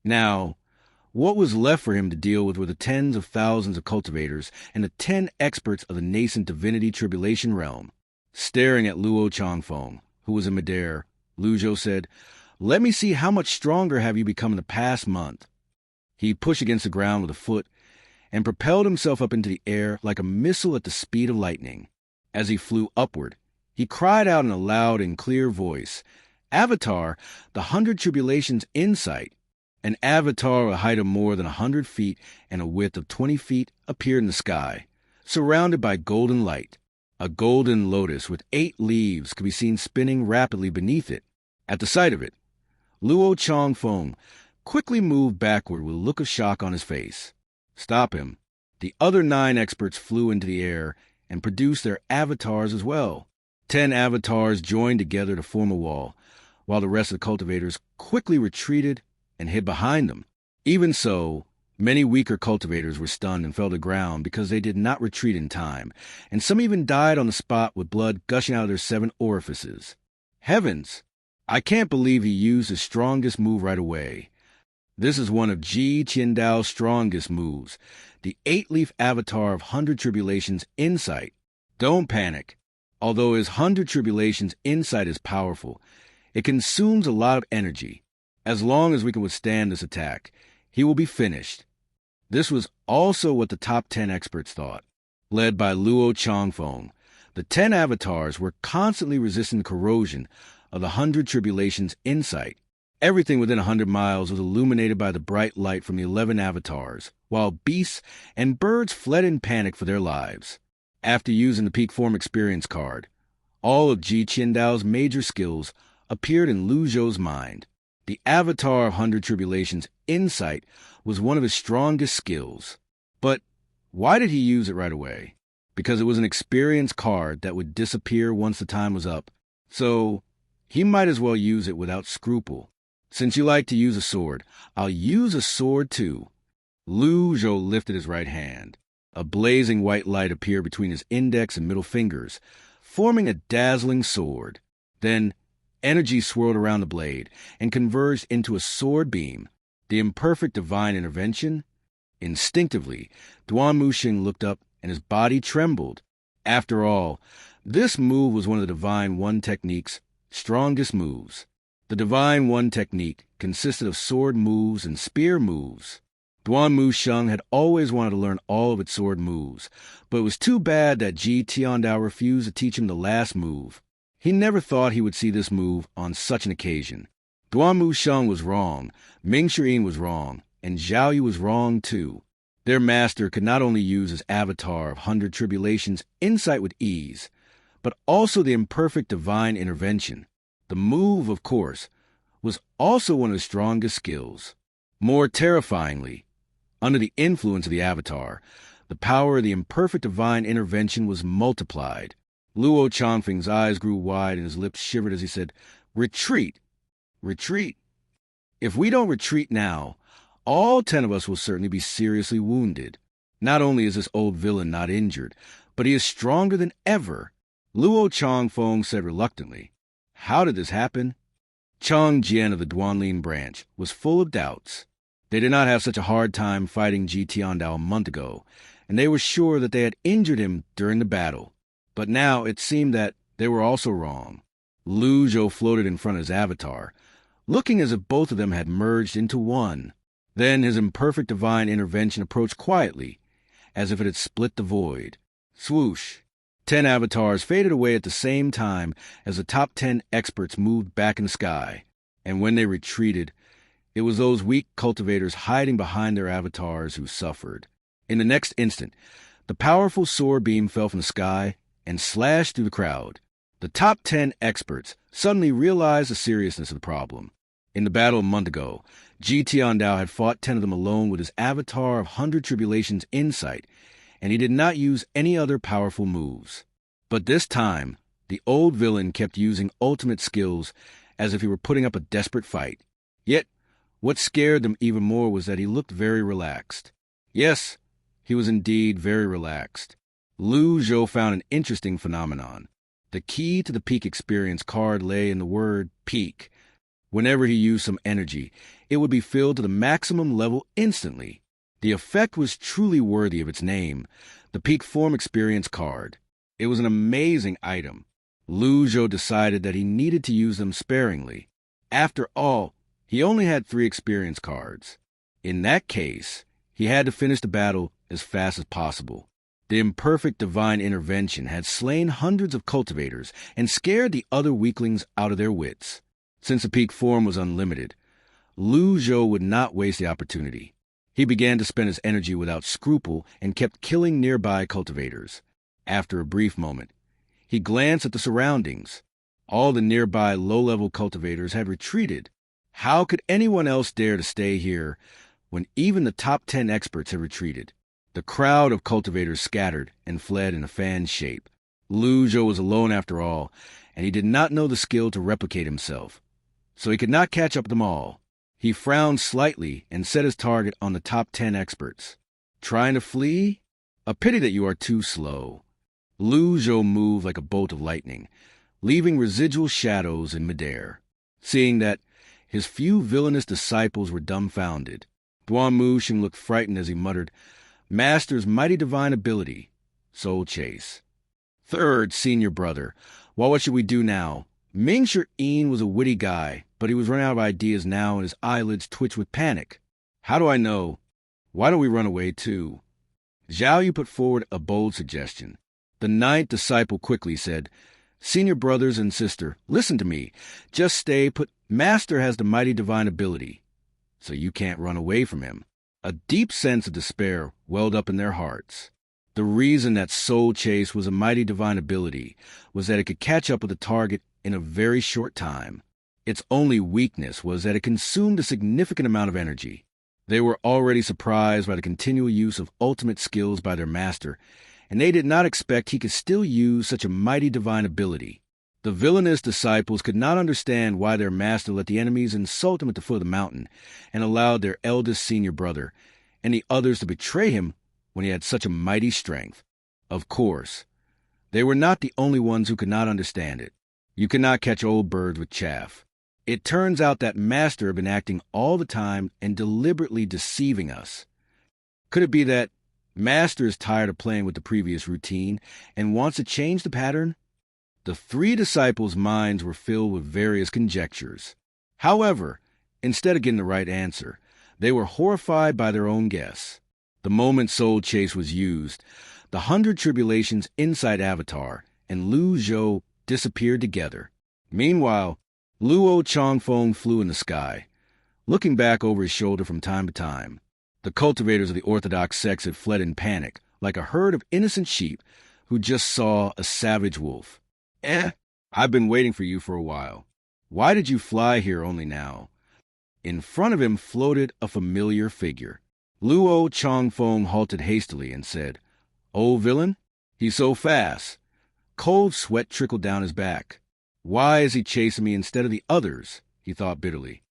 Now, what was left for him to deal with were the tens of thousands of cultivators and the 10 experts of the nascent divinity tribulation realm. Staring at Luo Changfeng, who was in midair, Lu Zhou said, "Let me see how much stronger have you become in the past month." He pushed against the ground with a foot and propelled himself up into the air like a missile at the speed of lightning. As he flew upward, he cried out in a loud and clear voice, "Avatar, the 100 Tribulations Insight." An avatar of a height of more than 100 feet and a width of 20 feet appeared in the sky, surrounded by golden light. A golden lotus with 8 leaves could be seen spinning rapidly beneath it. At the sight of it, Luo Changfeng quickly moved backward with a look of shock on his face. Stop him. The other 9 experts flew into the air and produced their avatars as well. 10 avatars joined together to form a wall, while the rest of the cultivators quickly retreated and hid behind them. Even so, many weaker cultivators were stunned and fell to the ground because they did not retreat in time, and some even died on the spot with blood gushing out of their 7 orifices. Heavens! I can't believe he used his strongest move right away. This is one of Ji Qiandao's strongest moves, the 8-leaf avatar of 100 Tribulations Insight. Don't panic. Although his 100 Tribulations Insight is powerful, it consumes a lot of energy. As long as we can withstand this attack, he will be finished. This was also what the top 10 experts thought. Led by Luo Changfeng, the 10 avatars were constantly resisting the corrosion of the 100 Tribulations Insight. Everything within 100 miles was illuminated by the bright light from the 11 avatars, while beasts and birds fled in panic for their lives. After using the Peak Form Experience card, all of Ji Qiandao's major skills appeared in Lu Zhou's mind. The avatar of 100 Tribulations Insight was one of his strongest skills. But why did he use it right away? Because it was an experience card that would disappear once the time was up. So he might as well use it without scruple. Since you like to use a sword, I'll use a sword too. Lu Zhou lifted his right hand. A blazing white light appeared between his index and middle fingers, forming a dazzling sword. Then energy swirled around the blade and converged into a sword beam, the imperfect divine intervention. Instinctively, Duan Muxing looked up and his body trembled. After all, this move was one of the Divine One technique's strongest moves. The Divine One technique consisted of sword moves and spear moves. Duan Muxing had always wanted to learn all of its sword moves, but it was too bad that Ji Tiandao refused to teach him the last move. He never thought he would see this move on such an occasion. Duan Muxing was wrong, Ming Shiyin was wrong, and Zhao Yu was wrong too. Their master could not only use his avatar of 100 Tribulations Insight with ease, but also the imperfect divine intervention. The move, of course, was also one of his strongest skills. More terrifyingly, under the influence of the avatar, the power of the imperfect divine intervention was multiplied. Luo Changfeng's eyes grew wide and his lips shivered as he said, "Retreat! Retreat! If we don't retreat now, all 10 of us will certainly be seriously wounded. Not only is this old villain not injured, but he is stronger than ever." Luo Changfeng said reluctantly, "How did this happen?" Chang Jian of the Duanlin branch was full of doubts. They did not have such a hard time fighting Ji Tiandao a month ago, and they were sure that they had injured him during the battle. But now it seemed that they were also wrong. Lu Zhou floated in front of his avatar, looking as if both of them had merged into one. Then his imperfect divine intervention approached quietly, as if it had split the void. Swoosh! 10 avatars faded away at the same time as the top 10 experts moved back in the sky. And when they retreated, it was those weak cultivators hiding behind their avatars who suffered. In the next instant, the powerful sword beam fell from the sky and slashed through the crowd. The top 10 experts suddenly realized the seriousness of the problem. In the battle a month ago, Ji Tiandao had fought 10 of them alone with his avatar of 100 Tribulations Insight, and he did not use any other powerful moves. But this time, the old villain kept using ultimate skills as if he were putting up a desperate fight. Yet, what scared them even more was that he looked very relaxed. Yes, he was indeed very relaxed. Lu Zhou found an interesting phenomenon. The key to the peak experience card lay in the word peak. Whenever he used some energy, it would be filled to the maximum level instantly. The effect was truly worthy of its name, the Peak Form Experience card. It was an amazing item. Zhou decided that he needed to use them sparingly. After all, he only had 3 experience cards. In that case, he had to finish the battle as fast as possible. The imperfect divine intervention had slain hundreds of cultivators and scared the other weaklings out of their wits. Since the peak form was unlimited, Zhou would not waste the opportunity. He began to spend his energy without scruple and kept killing nearby cultivators. After a brief moment, he glanced at the surroundings. All the nearby low-level cultivators had retreated. How could anyone else dare to stay here when even the top 10 experts had retreated? The crowd of cultivators scattered and fled in a fan shape. Zhou was alone after all, and he did not know the skill to replicate himself, so he could not catch up with them all. He frowned slightly and set his target on the top 10 experts. Trying to flee? A pity that you are too slow. Zhou moved like a bolt of lightning, leaving residual shadows in midair. Seeing that, his few villainous disciples were dumbfounded. Duan Muxing looked frightened as he muttered, "Master's mighty divine ability, Soul Chase. Third, senior brother. Well, what should we do now?" Ming Shi was a witty guy, but he was running out of ideas now and his eyelids twitched with panic. "How do I know? Why don't we run away too?" Zhao Yu put forward a bold suggestion. The 9th disciple quickly said, "Senior brothers and sister, listen to me. Just stay put. Master has the mighty divine ability, so you can't run away from him." A deep sense of despair welled up in their hearts. The reason that Soul Chase was a mighty divine ability was that it could catch up with a target in a very short time. Its only weakness was that it consumed a significant amount of energy. They were already surprised by the continual use of ultimate skills by their master, and they did not expect he could still use such a mighty divine ability. The villainous disciples could not understand why their master let the enemies insult him at the foot of the mountain and allowed their eldest senior brother and the others to betray him when he had such a mighty strength. Of course, they were not the only ones who could not understand it. You cannot catch old birds with chaff. It turns out that master had been acting all the time and deliberately deceiving us. Could it be that master is tired of playing with the previous routine and wants to change the pattern? The 3 disciples' minds were filled with various conjectures. However, instead of getting the right answer, they were horrified by their own guess. The moment Soul Chase was used, the 100 tribulations inside Avatar and Zhou disappeared together. Meanwhile, Luo Changfeng flew in the sky, looking back over his shoulder from time to time. The cultivators of the orthodox sects had fled in panic, like a herd of innocent sheep who just saw a savage wolf. I've been waiting for you for a while. Why did you fly here only now?" In front of him floated a familiar figure. Luo Changfeng halted hastily and said, "Oh, villain? He's so fast." Cold sweat trickled down his back. Why is he chasing me instead of the others? He thought bitterly.